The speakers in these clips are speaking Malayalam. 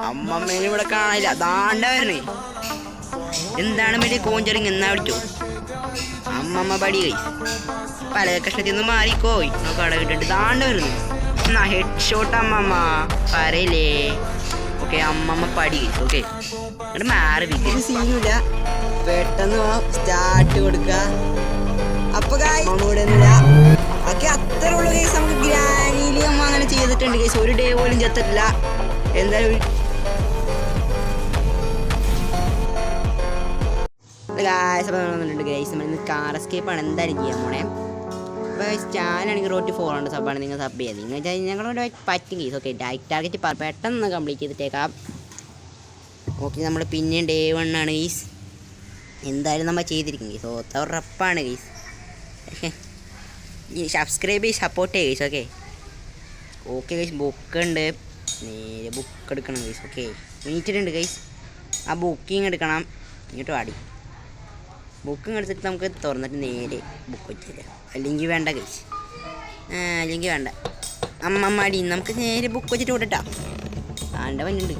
അമ്മമ്മേനെ ഇവിടെ കാണില്ല. ദാണ്ട വരണേ. എന്താണ് വലിയ കോഞ്ചറിങ് എന്നാ വിളിച്ചോ? അമ്മമ്മ പടി കൈ പല കഷ്ണത്തിൽ നിന്ന് മാറിക്കോയി. കട കിട്ടിട്ട് ദാണ്ട വരുന്നു. എന്നാ ഹെഡ് ഷോട്ട് അമ്മമ്മ പറയല്ലേ. ഓക്കെ അമ്മമ്മ പടി കൈ. ഓക്കെ എന്നിട്ട് മാറി വിൽക്കും. സീനില്ല. പെട്ടെന്ന് സ്റ്റാർട്ട് കൊടുക്കുക. അപ്പൊ ഇവിടെ ഓക്കെ അത്ര ഉള്ളു കേസ്. നമുക്ക് ഗ്രാനിയില് അമ്മ അങ്ങനെ ചെയ്തിട്ടുണ്ട് കേസ്. ഒരു ഡേ പോലും ചെത്തിട്ടില്ല. എന്തായാലും ഗൈസ് നമ്മൾ കാർ എസ്കേപ്പാണ് എന്തായാലും ചെയ്യാൻ പോണേ. അപ്പോൾ ചാനലാണെങ്കിൽ റോട്ടി 400 സബ്ബാണ്. നിങ്ങൾ സബ് ചെയ്യാം. നിങ്ങൾ ഞങ്ങളോട് പറ്റും കേസ്. ഓക്കെ ടാർഗറ്റ് പെട്ടെന്ന് കംപ്ലീറ്റ് ചെയ്തിട്ടേക്കാം. ഓക്കെ നമ്മൾ പിന്നെയും ഡേ 1 ആണ് ഗൈസ്. എന്തായാലും നമ്മൾ ചെയ്തിരിക്കും ഗൈസ്. ഉറപ്പാണ് ഗൈസ്. ഈ സബ്സ്ക്രൈബ് ചെയ്ത് സപ്പോർട്ട് ചെയ്യുക ഗൈസ്. Okay okay guys. ബുക്കുണ്ട്. നേരെ ബുക്ക് എടുക്കണം ഗൈസ്. ഓക്കെ എണീറ്റിട്ടുണ്ട് ഗൈസ്. ആ ബുക്കിങ് എടുക്കണം. ഇങ്ങോട്ട് വാടി. ബുക്കിങ് എടുത്തിട്ട് നമുക്ക് തുറന്നിട്ട് നേരെ ബുക്ക് വെച്ചില്ല. അല്ലെങ്കിൽ വേണ്ട ഗൈസ്. അല്ലെങ്കിൽ വേണ്ട അമ്മമ്മടി. നമുക്ക് നേരെ ബുക്ക് വെച്ചിട്ട് വിടട്ടാ. താണ്ട വന്നുണ്ട്.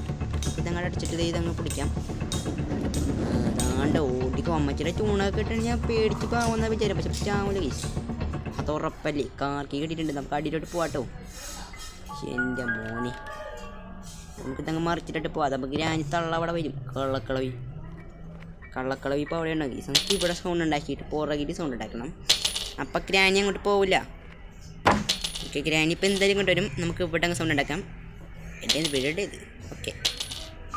ഇതങ്ങോട്ട് അടിച്ചിട്ട് ഇതങ്ങ് പിടിക്കാം. താണ്ട ഓടിക്കും. അമ്മച്ചിയുടെ ചൂണൊക്കെ ഇട്ടാണ് ഞാൻ പേടിച്ച് പാവുന്ന വിചാരം. പക്ഷെ ചാവൂല ഗൈസ്. അത് ഉറപ്പല്ലേ. കാർക്കി കിട്ടിയിട്ടുണ്ട്. നമുക്ക് അടിയിലോട്ട് പോവാട്ടോ. എൻ്റെ മോനെ നമുക്കിതങ്ങ് മറിച്ചിട്ടിട്ട് പോവാം. നമുക്ക് ഗ്രാനി തള്ള അവിടെ വരും. കള്ളക്കളവി ഇപ്പോൾ അവിടെ ഉണ്ടെങ്കിൽ നമുക്ക് ഇവിടെ സൗണ്ട് ഉണ്ടാക്കിയിട്ട് പുറകിൽ സൗണ്ട് ഉണ്ടാക്കണം. അപ്പം ഗ്രാനി അങ്ങോട്ട് പോവില്ല. ഓക്കെ ഗ്രാനി ഇപ്പോൾ എന്തായാലും കൊണ്ടുവരും. നമുക്ക് ഇവിടെ അങ്ങ് സൗണ്ട് ഉണ്ടാക്കാം. എൻ്റെ വീട് ഇത്. ഓക്കെ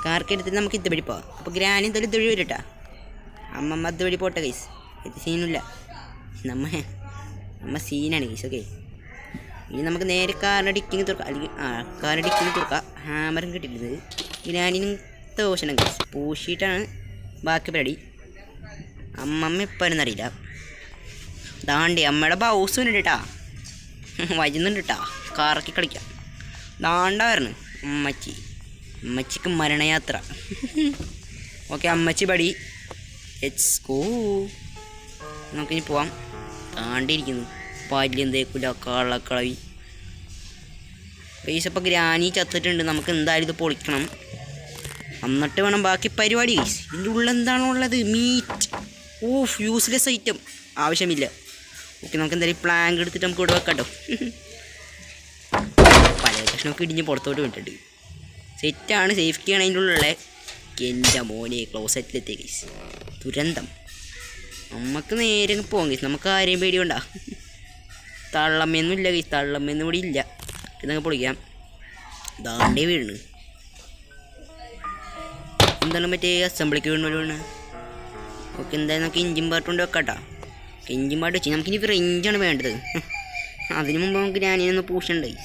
കാർക്ക് എടുത്തിട്ട് നമുക്ക് ഇതുവഴി പോവാം. അപ്പോൾ ഗ്രാനി എന്തായാലും ഇതുവഴി വരും കേട്ടോ. അമ്മമ്മ ഇതുവഴി പോട്ടെ ഗൈസ്. ഇത് സീനില്ല. നമ്മ സീനാണ് ഗൈസ്. ഓക്കെ ഇനി നമുക്ക് നേരെ കാറിൻ്റെ ഡിക്കിങ് തുറക്കാം. അല്ലെങ്കിൽ കാറിൻ്റെ ഡിക്കിങ് തുറക്കാം. ഹാമറും കിട്ടിയിട്ടുണ്ട്. ഗ്രാനിനും ദോഷണം ഗൈസ്. പൂശിയിട്ടാണ് ബാക്കി പരിപാടി. അമ്മമ്മ എപ്പോഴും അറിയില്ല. ദാണ്ടി അമ്മയുടെ ബൗസ് ഉണ്ട് കേട്ടാ. വരുന്നുണ്ട് കേട്ടാ. കാറക്കി കളിക്കാം. ദാണ്ട വരണം അമ്മച്ചിക്ക് മരണയാത്ര. ഓക്കെ അമ്മച്ചി പടി. Let's go. നമുക്കിനി പോവാം. താണ്ടിരിക്കുന്നു പാല്യം തേക്കില്ല. കള്ളക്കളവി പൈസ. ഇപ്പോൾ ഗ്രാനി ചത്തിട്ടുണ്ട്. നമുക്ക് എന്തായാലും ഇത് പൊളിക്കണം. എന്നിട്ട് വേണം ബാക്കി പരിപാടി. ഇതിൻ്റെ ഉള്ളിൽ എന്താണോ ഉള്ളത്? മീറ്റ്. Of useless item. ആവശ്യമില്ല. ഓക്കെ നമുക്ക് എന്തായാലും പ്ലാങ്ക് എടുത്തിട്ട് നമുക്ക് ഇവിടെ വെക്കാട്ടോ. പല കഷ്ണമൊക്കെ ഇടിഞ്ഞ് പുറത്തോട്ട് വിട്ടിട്ടുണ്ട്. സെറ്റാണ്. സേഫ്റ്റിയാണ് അതിൻ്റെ ഉള്ളിലുള്ള. എൻ്റെ മോനെ ക്ലോസറ്റിലെത്തിയ കേസ്. ദുരന്തം. നമുക്ക് നേരെ പോകാം കേസ്. നമുക്ക് ആരെയും പേടിയുണ്ടാ. തള്ളമ്മയൊന്നും ഇല്ല കേസ്. തള്ളമ്മയൊന്നും ഇവിടെ ഇല്ല. ഇതങ്ങ് പൊളിക്കാം. ദാണ്ടേ വീണ്. എന്താണ് മറ്റേ അസംബ്ലിക്ക് വീണ്. ഓക്കെ എന്തായാലും നമുക്ക് ഇഞ്ചിൻ പാർട്ട് കൊണ്ട് വെക്കാട്ടോ. ഇഞ്ചിൻ പാർട്ട് വെച്ച് നമുക്കിനി റേഞ്ചാണ് വേണ്ടത്. അതിന് മുമ്പ് നമുക്ക് ഞാനിനൊന്ന് പൂശണ്ടായി.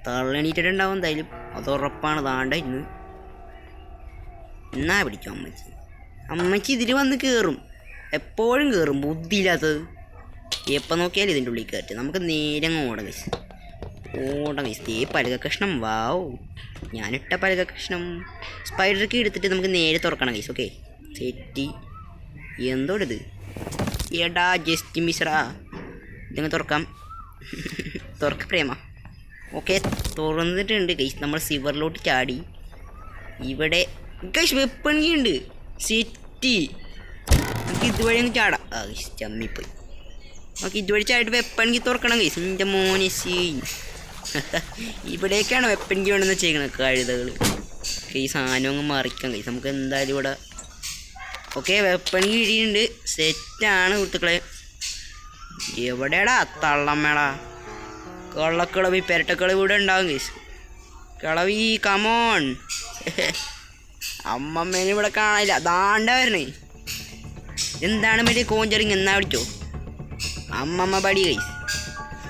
തള്ളണീറ്റിട്ടുണ്ടാവും എന്തായാലും. അത് ഉറപ്പാണ്. താണ്ടായിരുന്നു. എന്നാ പിടിക്കും അമ്മച്ചി ഇതിൽ വന്ന് കയറും. എപ്പോഴും കയറും. ബുദ്ധിയില്ലാത്തത്. എപ്പോൾ നോക്കിയാലും ഇതിൻ്റെ ഉള്ളിൽ കയറ്റി. നമുക്ക് നേരെ ഓടാം ഗൈസ്. ഈ പലക കഷ്ണം. വാവ് ഞാനിട്ട പലക കഷ്ണം. സ്പൈഡർക്ക് എടുത്തിട്ട് നമുക്ക് നേരെ തുറക്കണം ഗൈസ്. Okay settee. എന്തോടിത് ഏടാ ജസ്റ്റ് മിശ്രാ. ഇതങ്ങ് തുറക്കാം. തുറക്ക പ്രേമ. ഓക്കെ തുറന്നിട്ടുണ്ട് ഗൈസ്. നമ്മൾ സിവറിലോട്ട് ചാടി. ഇവിടെ ഗൈസ് വെപ്പണിയുണ്ട്. സെറ്റി. നമുക്ക് ഇതുവഴി ഒന്ന് ചാടാം. ചമ്മിപ്പോയി. നമുക്ക് ഇതുവഴി ചാടിയിട്ട് വെപ്പണിക്ക് തുറക്കണം ഗൈസ്. എൻ്റെ മോനെ സീൻ. ഇവിടേക്കാണ് വെപ്പണിക്ക് വേണമെന്ന് വെച്ചേക്കുന്നത്. കഴുതകൾ. ഈ സാധനം അങ്ങ് മറിക്കാം ഗൈസ്. നമുക്ക് എന്തായാലും ഇവിടെ ഓക്കെ വെപ്പണിക്ക് കിട്ടിയിട്ടുണ്ട്. സെറ്റാണ് കുത്തുക്കളെ. എവിടെയാടാ തള്ളമ്മേടാ. കള്ളക്കളവി പെരട്ടക്കളവി ഇവിടെ ഉണ്ടാവും ഗൈസ്. കളവി കമോൺ. അമ്മമ്മേനെ ഇവിടെ കാണില്ല. ദാണ്ട വരണേ. എന്താണ് വലിയ കോഞ്ചറിങ് എന്നാ വിളിച്ചോ? അമ്മമ്മ പടി ഗൈസ്.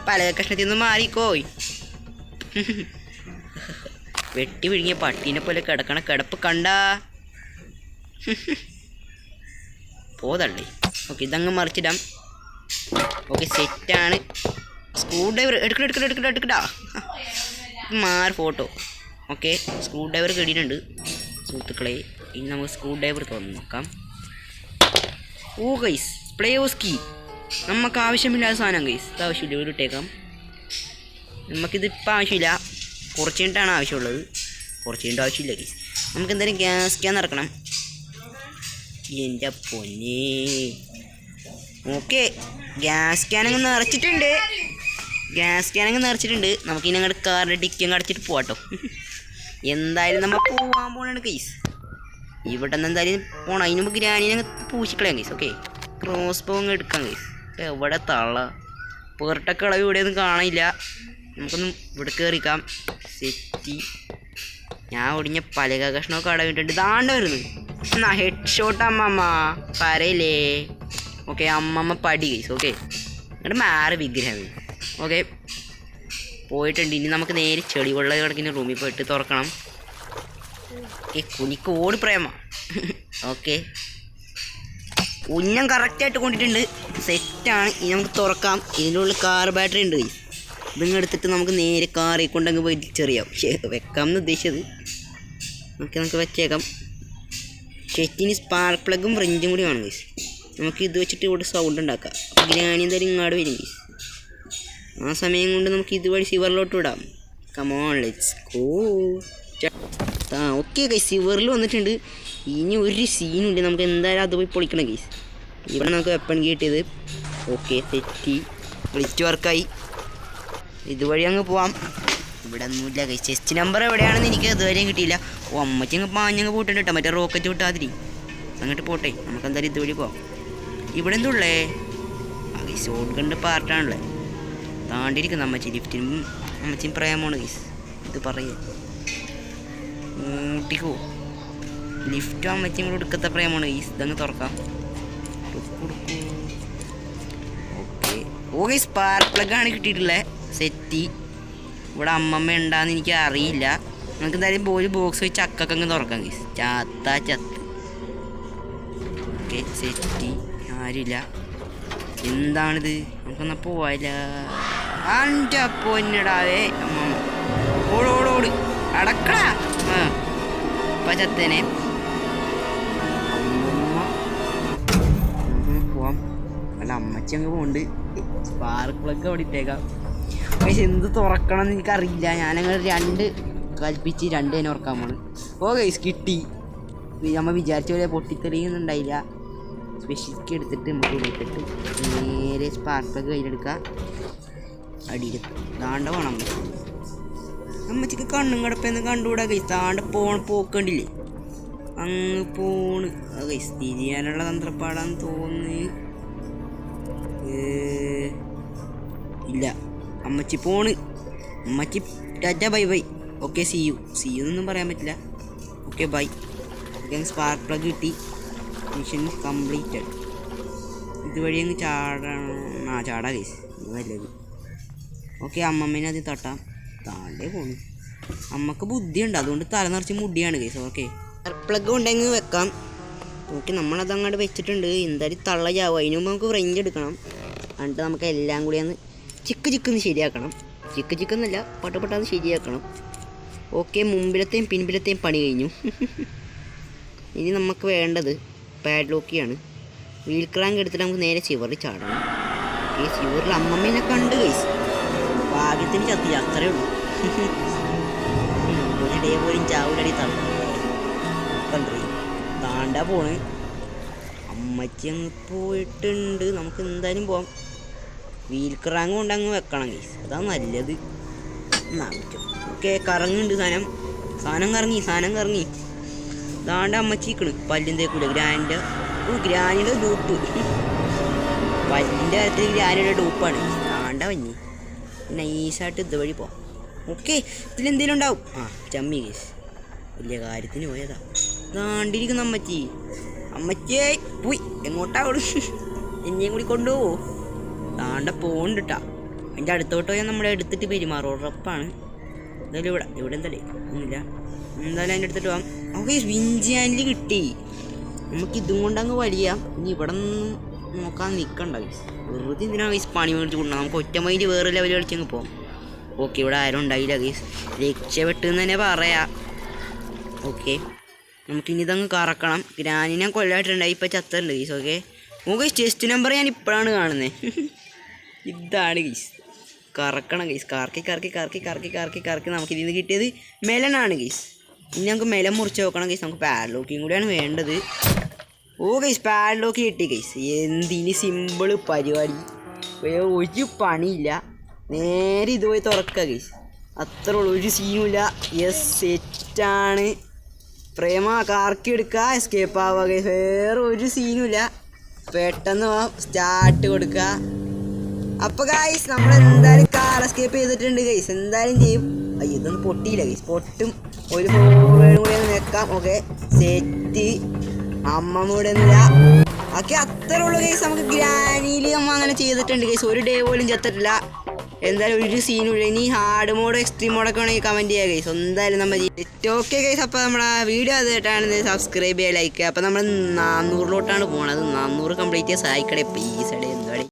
പല കഷ്ണത്തിൽ നിന്ന് മാറിക്കോയി. വെട്ടി വിഴുങ്ങിയ പട്ടീനെ പോലെ കിടക്കണ കിടപ്പ് കണ്ടാ. പോതള്ളേ. ഓക്കെ ഇതങ്ങ് മറിച്ചിടാം. ഓക്കെ സെറ്റാണ്. സ്ക്രൂ ഡ്രൈവർ എടുക്കടാ. മാറി ഫോട്ടോ. ഓക്കെ സ്ക്രൂ ഡ്രൈവർ കിട്ടിയിട്ടുണ്ട് സുഹൃത്തുക്കളെ. ഇനി നമുക്ക് സ്ക്രൂ ഡ്രൈവർ തുറന്ന് നോക്കാം. ഓ ഗൈസ് പ്ലേയോസ്കി. നമുക്ക് ആവശ്യമില്ലാത്ത സാധനം ഗൈസ്. ഇത് ആവശ്യമില്ല. ഒരു ഇട്ടേക്കാം. നമുക്കിതിപ്പോൾ ആവശ്യമില്ല. കുറച്ച് കഴിഞ്ഞിട്ടാണ് ആവശ്യമുള്ളത്. കുറച്ച് ചെയ്യേണ്ട ആവശ്യമില്ല ഗൈസ്. നമുക്ക് എന്തായാലും ഗ്യാസ് ക്യാൻ ഇറക്കണം. എൻ്റെ പൊന്നേ. ഓക്കെ, ഗ്യാസ് ക്യാനങ്ങ് നിറച്ചിട്ടുണ്ട്. നമുക്കിനി അങ്ങോട്ട് കാറിൻ്റെ ഡിക്കി അങ്ങ് അടച്ചിട്ട് പോവാട്ടോ. എന്തായാലും നമ്മൾ പോകാൻ പോകണാണ് ഗൈസ്. ഇവിടെ നിന്ന് എന്തായാലും പോകണം. അതിന് മുമ്പ് ഗ്രാനീനെ പൂശിക്കളയാം ഗൈസ്. ഓക്കെ, ക്രോസ് ബോ അങ്ങ് എടുക്കാം ഗൈസ്. എവിടെ തള്ള പേർട്ടക്കളവ് ഇവിടെയൊന്നും കാണില്ല. നമുക്കൊന്നും ഇവിടെ കയറിക്കാം. സെറ്റി. ഞാൻ ഒടിഞ്ഞ പലക കഷ്ണമൊക്കെ അടവിട്ടുണ്ട്. ദാണ്ട് വരുന്നു. എന്നാ ഹെഡ് ഷോട്ട് അമ്മമ്മ പറയില്ലേ. ഓക്കെ, അമ്മമ്മ പടി ഗൈസ്. ഓക്കെ, എന്നിട്ട് മാറി വിഗ്രഹം. ഓക്കെ, പോയിട്ടുണ്ട്. ഇനി നമുക്ക് നേരെ ചെടി വെള്ള കിടക്കുന്ന റൂമിൽ പോയിട്ട് തുറക്കണം. കുനിക്ക് ഓടി പ്രേമ. ഓക്കെ, ഉന്നം കറക്റ്റായിട്ട് കൊണ്ടിട്ടുണ്ട്. സെറ്റാണ്. ഇനി നമുക്ക് തുറക്കാം. ഇതിൻ്റെ ഉള്ളിൽ കാർ ബാറ്ററി ഉണ്ട്. ഇതിങ്ങ് എടുത്തിട്ട് നമുക്ക് നേരെ കാറിൽ കൊണ്ടങ്ങ് പോയി ചെറിയാം. വെക്കാമെന്ന് ഉദ്ദേശിച്ചത്. നമുക്ക് വെച്ചേക്കാം. ഷെറ്റിന് സ്പാർക്ക് പ്ലഗും ഫ്രിഞ്ചും കൂടി വേണം ഗൈസ്. നമുക്ക് ഇത് വെച്ചിട്ട് ഇവിടെ സൗണ്ട് ഉണ്ടാക്കാം. അപ്പോൾ ഗ്രാനി എന്തായാലും ഇങ്ങോട്ട് വരും ഗൈസ്. ആ സമയം കൊണ്ട് നമുക്ക് ഇതുവഴി സിവറിലോട്ട് വിടാം. Come on let's go. Okay guys, സിവറിൽ വന്നിട്ടുണ്ട്. ഇനി ഒരു സീനുണ്ട്. നമുക്ക് എന്തായാലും അത് പോയി പൊളിക്കണം ഗൈസ്. ഇവിടെ നമുക്ക് വെപ്പൺ കിട്ടിയത്. ഓക്കെ, സെറ്റി ഗ്ലിച്ച് വർക്കായി. ഇതുവഴി അങ്ങ് പോവാം. ഇവിടെ ഒന്നുമില്ല ഗൈസ്. ചെസ്റ്റ് നമ്പർ എവിടെയാണെന്ന് എനിക്ക് ഇതുവരെയും കിട്ടിയില്ല. ഓ, അമ്മച്ചങ്ങ് പാഞ്ഞങ്ങ് പോയിട്ടുണ്ട് കേട്ടോ. മറ്റേ റോക്കറ്റ് വിട്ടാതിരി അങ്ങോട്ട് പോട്ടെ. നമുക്ക് എന്തായാലും ഇതുവഴി പോവാം. ഇവിടെ എന്തുള്ളേ? ആ ഗൈസ്, ഷോട്ട് ഗണ്ണിൻ്റെ പാർട്ടാണല്ലേ. താണ്ടിരിക്കുന്നു അമ്മച്ചി. ലിഫ്റ്റിനും അമ്മച്ചിയും പ്രേമമാണ് ഗൈസ്. ഇത് പറയുക ഊട്ടിക്കോ. ലിഫ്റ്റും അമ്മച്ചിയും കൂടെ എടുക്കത്തെ പ്രേമമാണ് ഗൈസ്. ഇതങ്ങ് തുറക്കാം. ഓ ഗൈസ്, സ്പാർക്ക് പ്ലഗാണ് കിട്ടിയിട്ടുള്ളത്. സെറ്റി. ഇവിടെ അമ്മമ്മ ഉണ്ടാന്ന് എനിക്ക് അറിയില്ല. നമുക്ക് എന്തായാലും ഒരു ബോക്സ് വെച്ച് ചക്കൊക്കെ അങ്ങ് തുറക്കാം ഗൈസ്. ചത്ത്. ഓക്കെ, സെറ്റി. ആരില്ല. എന്താണിത്? നമുക്കൊന്നാ പോവാല്ല. അൻ്റെ പൊന്നിടാവേ അമ്മമ്മ. ഓട് അടക്കടാ. ഇപ്പം ചത്തേനെ. പോവാം. അല്ല, അമ്മച്ചി അങ്ങ് പോണ്ട്. സ്പാർക്ക് പ്ലഗ് അവിടെ ഇട്ടേക്കാം. പക്ഷെ എന്ത് തുറക്കണം എന്ന് എനിക്കറിയില്ല. ഞാനങ്ങനെ 2 കൽപ്പിച്ച് 2 തന്നെ ഉറക്കാൻ പോണ്. ഓ ഗൈസ്, കിട്ടി. നമ്മൾ വിചാരിച്ച പോലെ പൊട്ടിത്തെറിയുന്നുണ്ടായില്ല. സ്പെഷ്യൽക്ക് എടുത്തിട്ട് നമുക്ക് വിളിച്ചിട്ട് നേരെ സ്പാർക്ക് പ്ലഗ് കയ്യിലെടുക്കുക. അടിയിൽ താണ്ട പോകണം. അമ്മച്ചിക്ക് കണ്ണും കിടപ്പെന്ന് കണ്ടുകൂടാ ഗൈസ്. താണ്ട പോക്കണ്ടില്ലേ അങ്ങ് പോണ്. ഗൈസ്, തിരിയാനുള്ള തന്ത്രപ്പാടാന്ന് തോന്നി. ഇല്ല, അമ്മച്ചി പോണ്. അമ്മച്ചി tata bye. Okay, see you എന്നൊന്നും പറയാൻ പറ്റില്ല. Okay, bye. Okay, spark plug കിട്ടി. Mission completed. ഇതുവഴി അങ്ങ് ചാടാ ഗൈസ്. ഇത് നല്ലത്. ഓക്കെ, അമ്മമ്മേനെ ആദ്യം തട്ടാം. താണ്ടേ പോണു. അമ്മക്ക് ബുദ്ധിയുണ്ട്, അതുകൊണ്ട് തല നിറച്ച് മുടിയാണ് ഗൈസ്. ഓക്കെ, സ്പാർക്ക് പ്ലഗ് ഉണ്ടെങ്കിൽ വെക്കാം. ഓക്കെ, നമ്മളത് അങ്ങോട്ട് വെച്ചിട്ടുണ്ട്. എന്തായാലും തള്ള ചാവും. അതിന് മുമ്പ് നമുക്ക് ഫ്രഞ്ച് എടുക്കണം. എന്നിട്ട് നമുക്ക് എല്ലാം കൂടി ഒന്ന് ചിക്കെന്ന് ശരിയാക്കണം. ചിക്കെന്നല്ല, പട്ടാന്ന് ശരിയാക്കണം. ഓക്കെ, മുമ്പിലത്തെയും പിൻപിലത്തെയും പണി കഴിഞ്ഞു. ഇനി നമുക്ക് വേണ്ടത് പാഡ്ലോക്കിയാണ്. വീൽ ക്രാങ്ക് എടുത്തിട്ട് നമുക്ക് നേരെ സിവറിൽ ചാടണം. ഈ സിവറിൽ അമ്മമ്മേനെ കണ്ട് ഗൈസ്. ഭാഗ്യത്തിന് ചത്തില്ല, അത്രയേ ഉള്ളൂ. ഒരിടയെ പോലും ചാവിലടി കണ്ടു. താണ്ടാ പോണ്. അമ്മച്ചി അങ്ങ് പോയിട്ടുണ്ട്. നമുക്ക് എന്തായാലും പോവാം. വീൽ ക്രാങ്ക് കൊണ്ട് അങ്ങ് വെക്കണം ഗൈസ്. അതാ നല്ലത്. ഓക്കെ, കറങ്ങുന്നുണ്ട് സാധനം കറങ്ങി. ദാണ്ട അമ്മച്ചിക്കണ് പല്ലിൻ്റെ കൂടെ ഗ്രാനിയുടെ ഡൂപ്പ്. പല്ലിൻ്റെ കാര്യത്തിൽ ഗ്രാനിയുടെ ഡൂപ്പാണ്. ദാണ്ട വഞ്ഞി നൈസായിട്ട് ഇതുവഴി പോവാം. ഓക്കെ, ഇതിലെന്തെങ്കിലും ഉണ്ടാവും. ചമ്മി ഗൈസ്, വലിയ കാര്യത്തിന് പോയതാ. ദാണ്ടിരിക്കുന്നു അമ്മച്ചിയെ പോയി. എങ്ങോട്ടാ എന്നെയും കൂടി കൊണ്ടുപോവോ? താണ്ട പോണ്ടിട്ടാ. അതിൻ്റെ അടുത്തോട്ട് പോയാൽ നമ്മളെ എടുത്തിട്ട് പെരുമാറും, ഉറപ്പാണ്. എന്തായാലും ഇവിടെ എന്തായാലും ഒന്നുമില്ല. എന്തായാലും അതിൻ്റെ അടുത്തിട്ട് പോകാം. ഓക്കെ, വിഞ്ചാനിൽ കിട്ടി. നമുക്ക് ഇതും കൊണ്ടങ്ങ് വലിയാം. ഇനി ഇവിടെ നിന്നും നോക്കാൻ നിൽക്കണ്ട ഗൈസ്. വെറുതെ എന്തിനാണ് ഗൈസ് പണി മേടിച്ച് കൊണ്ടുപോകാം. നമുക്ക് ഒറ്റ മൈൻഡ് വേറെ ലെവൽ കളിച്ചങ്ങ് പോകാം. ഓക്കെ, ഇവിടെ ആരും ഉണ്ടായില്ല ഗൈസ്. രക്ഷപ്പെട്ടെന്ന് തന്നെ പറയാം. ഓക്കെ, നമുക്കിനി ഇതങ്ങ് കറക്കണം. ഗ്രാനിനെ കൊല്ലായിട്ടുണ്ടായി, ഇപ്പം ചത്തുണ്ട് ഗൈസ്. ഓക്കെ, ചെസ്റ്റ് നമ്പർ ഞാൻ ഇപ്പോഴാണ് കാണുന്നത്. ഇതാണ് ഗൈസ്. കറക്കണം ഗൈസ്. കറക്കി നമുക്ക് ഇതിൽ നിന്ന് കിട്ടിയത് മെലനാണ് ഗൈസ്. ഇനി നമുക്ക് മെല മുറിച്ച് നോക്കണം ഗൈസ്. നമുക്ക് പാഡ്ലോക്കിയും കൂടിയാണ് വേണ്ടത്. ഓ ഗൈസ് പാഡ്ലോക്ക് കിട്ടി ഗൈസ്. എന്തിന് സിമ്പിള് പരിപാടി, ഒരു പണിയില്ല. നേരെ ഇത് പോയി തുറക്കുക ഗൈസ്, അത്രേ ഉള്ളൂ, ഒരു സീനുമില്ല. യെസ് സെറ്റാണ്. പ്രേമ കാർക്കി എടുക്കുക, എസ്കേപ്പ് ആവുക ഗൈസ്, വേറെ ഒരു സീനുമില്ല. പെട്ടെന്ന് സ്റ്റാർട്ട് കൊടുക്കുക. അപ്പോൾ ഗൈസ് നമ്മൾ എന്തായാലും കാർ എസ്കേപ്പ് ചെയ്തിട്ടുണ്ട് ഗൈസ്, എന്തായാലും ചെയ്യും. അയ്യോ ഇതൊന്നും പൊട്ടിയില്ല ഗൈസ്, പൊട്ടും. ഒരു ഫോർവേഡും കൂടി ഒന്ന് വെക്കാം. Okay set. അമ്മ കൂടെ ഒന്നുമില്ല. ഓക്കെ അത്രേ ഉള്ളൂ ഗൈസ്. നമുക്ക് ഗ്രാനിയിൽ നമ്മൾ അങ്ങനെ ചെയ്തിട്ടുണ്ട് ഗൈസ്. ഒരു ഡേ പോലും ചത്തിട്ടില്ല. എന്തായാലും ഒരു സീനുമില്ല. ഇനി ഹാർഡ് മോഡോ എക്സ്ട്രീം മോഡൊക്കെ വേണമെങ്കിൽ കമൻറ്റ് ചെയ്യുക ഗൈസ്. എന്തായാലും നമ്മൾ ഓക്കെ ഗൈസ്. അപ്പോൾ നമ്മുടെ വീഡിയോ അതായിട്ടാണ് സബ്സ്ക്രൈബ് ചെയ്യുക, ലൈക്ക് ചെയ്യുക. അപ്പോൾ നമ്മൾ 400 പോകണത്. 400 കംപ്ലീറ്റ് ചെയ്യാൻ സഹായിക്കണേ പ്ലീസ്.